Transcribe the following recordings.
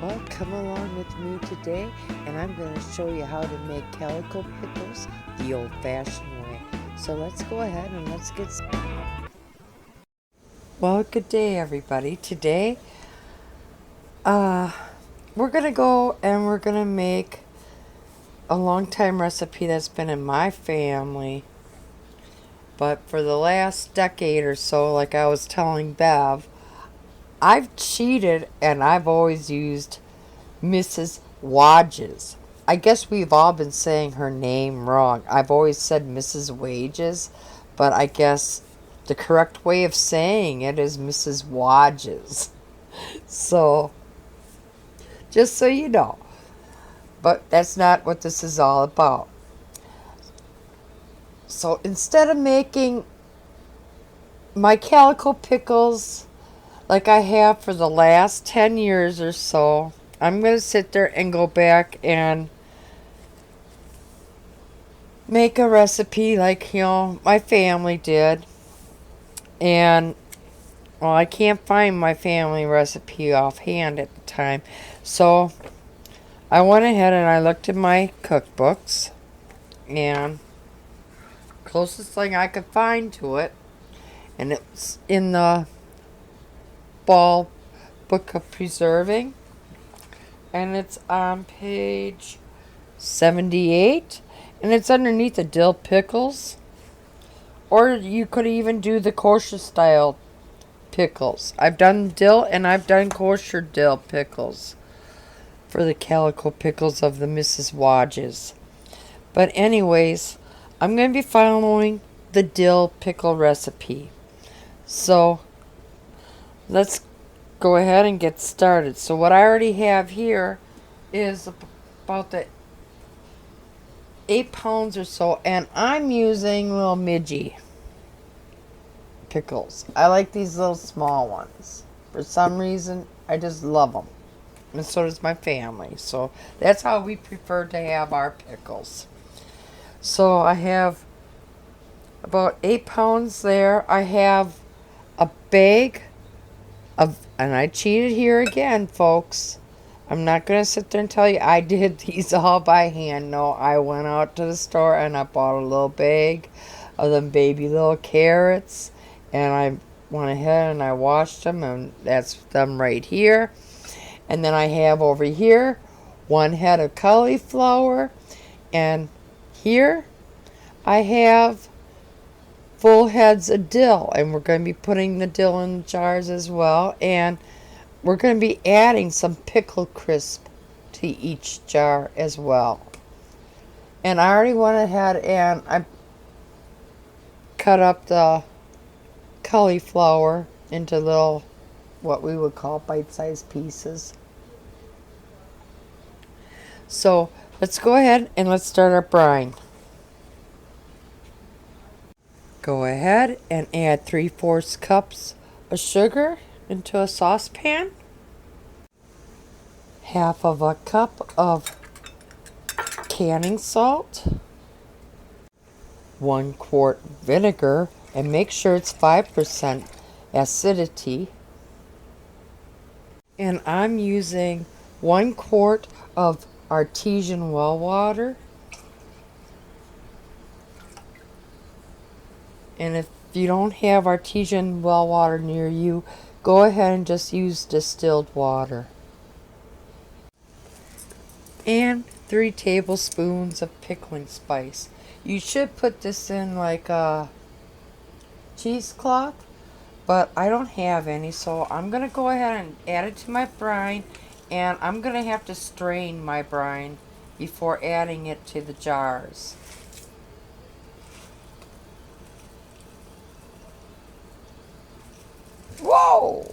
Well, come along with me today and I'm going to show you how to make calico pickles the old-fashioned way. So let's go ahead and let's get started. Well, good day everybody. Today we're going to go and we're going to make a long time recipe that's been in my family. But for the last decade or so, like I was telling Bev, I've cheated and I've always used Mrs. Wages. I guess we've all been saying her name wrong. I've always said Mrs. Wages, but I guess the correct way of saying it is Mrs. Wages. So, just so you know. But that's not what this is all about. So, instead of making my calico pickles like I have for the last 10 years or so, I'm going to sit there and go back and make a recipe like, my family did. And, well, I can't find my family recipe offhand at the time. So, I went ahead and I looked in my cookbooks. And closest thing I could find to it, and it's in the Ball Book of Preserving. And it's on page 78. And it's underneath the dill pickles. Or you could even do the kosher style pickles. I've done dill and I've done kosher dill pickles for the calico pickles of the Mrs. Wages. But anyways, I'm going to be following the dill pickle recipe. So let's go ahead and get started. So what I already have here is about the 8 pounds or so, and I'm using little midgie pickles. I like these little small ones. For some reason, I just love them. And so does my family. So that's how we prefer to have our pickles. So I have about 8 pounds there. I have a bag of, and I cheated here again, folks. I'm not going to sit there and tell you I did these all by hand. No, I went out to the store and I bought a little bag of them baby little carrots. And I went ahead and I washed them, and that's them right here. And then I have over here 1 head of cauliflower. And here I have full heads of dill. And we're going to be putting the dill in jars as well. And we're going to be adding some pickle crisp to each jar as well. And I already went ahead and I cut up the cauliflower into little, what we would call bite-sized pieces. So let's go ahead and let's start our brine. Go ahead and add 3/4 cups of sugar into a saucepan. Half of a cup of canning salt. 1 quart vinegar, and make sure it's 5% acidity. And I'm using 1 quart of artesian well water. And if you don't have artesian well water near you, go ahead and just use distilled water. And 3 tablespoons of pickling spice. You should put this in like a cheesecloth, but I don't have any, so I'm going to go ahead and add it to my brine, and I'm going to have to strain my brine before adding it to the jars. Whoa!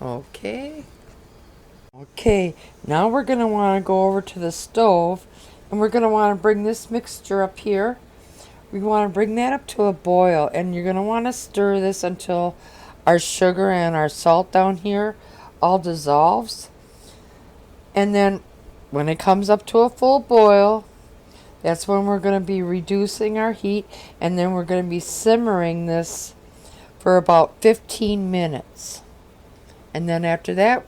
Okay. Okay, now we're going to want to go over to the stove, and we're going to want to bring this mixture up here. We want to bring that up to a boil, and you're going to want to stir this until our sugar and our salt down here all dissolves. And then when it comes up to a full boil, that's when we're going to be reducing our heat, and then we're going to be simmering this for about 15 minutes. And then after that,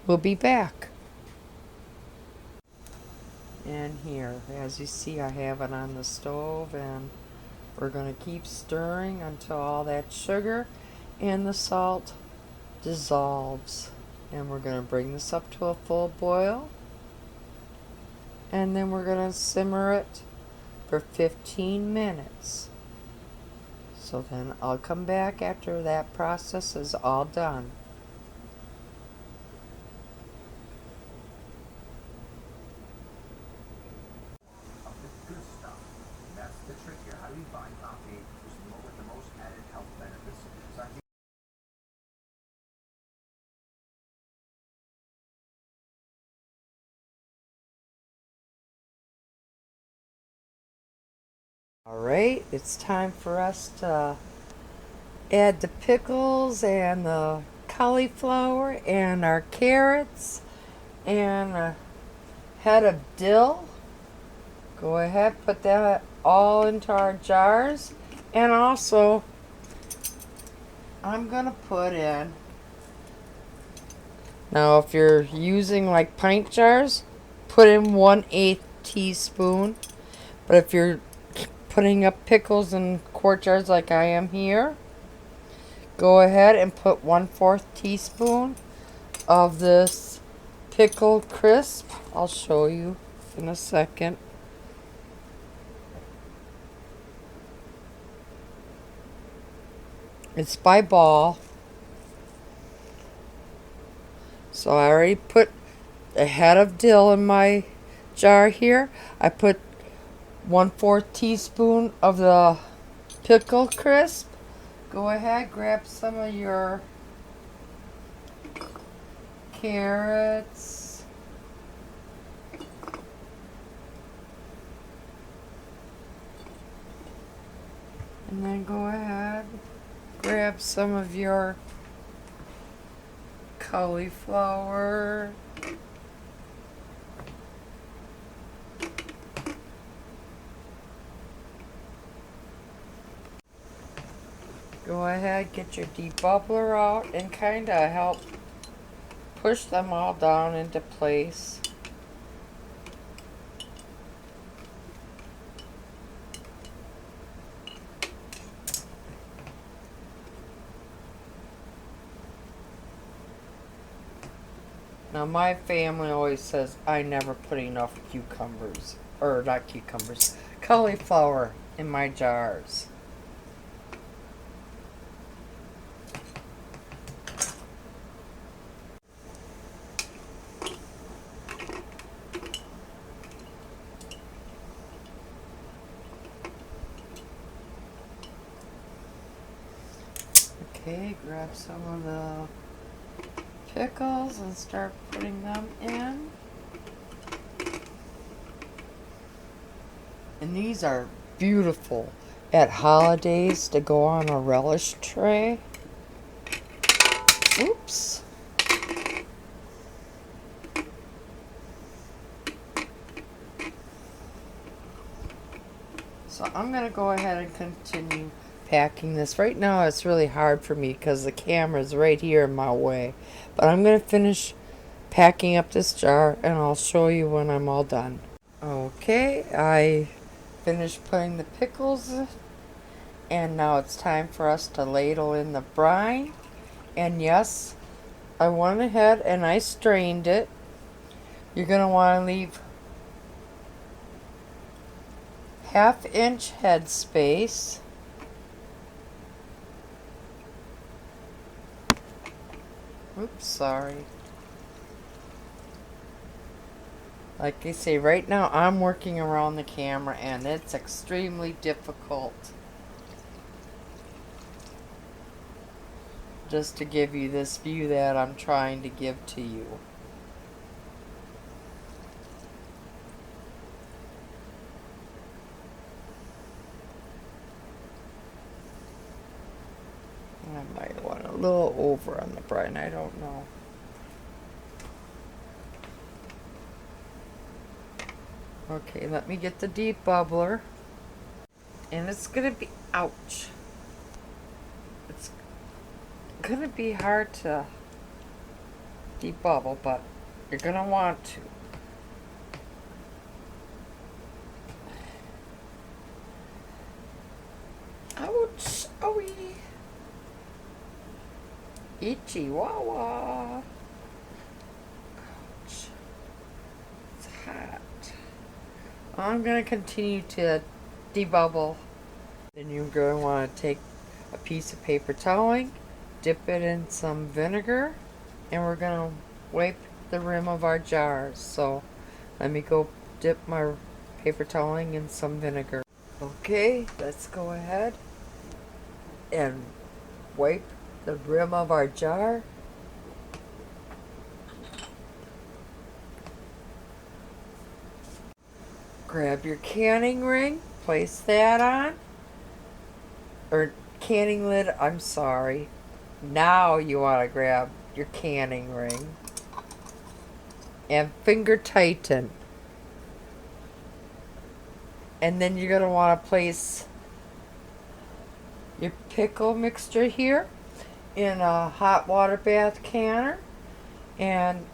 we'll be back. And here, as you see, I have it on the stove, and we're going to keep stirring until all that sugar and the salt dissolves. And we're going to bring this up to a full boil. And then we're going to simmer it for 15 minutes. So then I'll come back after that process is all done. Good stuff. And that's the trick here. How do you find coffee with the most added health benefits? So I think Alright, it's time for us to add the pickles and the cauliflower and our carrots and a head of dill. Go ahead, put that all into our jars. And also, I'm going to put in, now if you're using like pint jars, put in 1/8 teaspoon. But if you're putting up pickles in quart jars like I am here, go ahead and put 1/4 teaspoon of this pickle crisp. I'll show you in a second. It's by ball. So I already put a head of dill in my jar here. I put 1/4 teaspoon of the pickle crisp. Go ahead, grab some of your carrots. And then go ahead, grab some of your cauliflower. Go ahead, get your debubbler out and kind of help push them all down into place. Now my family always says I never put enough cucumbers, or not cucumbers, cauliflower in my jars. Okay, grab some of the pickles and start putting them in. And these are beautiful at holidays to go on a relish tray. Oops. So I'm going to go ahead and continue packing this. Right now it's really hard for me because the camera's right here in my way. But I'm going to finish packing up this jar and I'll show you when I'm all done. Okay, I finished putting the pickles in, and now it's time for us to ladle in the brine. And yes, I went ahead and I strained it. You're going to want to leave 1/2 inch head space. Oops, sorry. Like I say, right now I'm working around the camera and it's extremely difficult. Just to give you this view that I'm trying to give to you. I might want a little over on the brine, I don't know. Okay, let me get the deep bubbler. And it's gonna be, ouch. gonna be hard to debubble, but you're gonna want to. Ouch! Owie! Itchy wawa! Ouch! It's hot. I'm gonna continue to debubble. Then you're gonna want to take a piece of paper toweling, dip it in some vinegar, and we're gonna wipe the rim of our jars. So let me go dip my paper toweling in some vinegar. Okay, let's go ahead and wipe the rim of our jar. Grab your canning ring, place that on, or canning lid, I'm sorry. Now you want to grab your canning ring and finger tighten. And then you're going to want to place your pickle mixture here in a hot water bath canner. And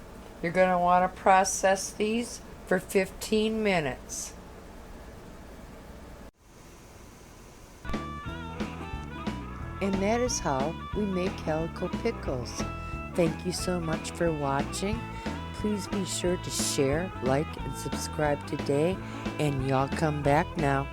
you're going to want to process these for 15 minutes. And that is how we make calico pickles. Thank you so much for watching. Please be sure to share, like, and subscribe today. And y'all come back now.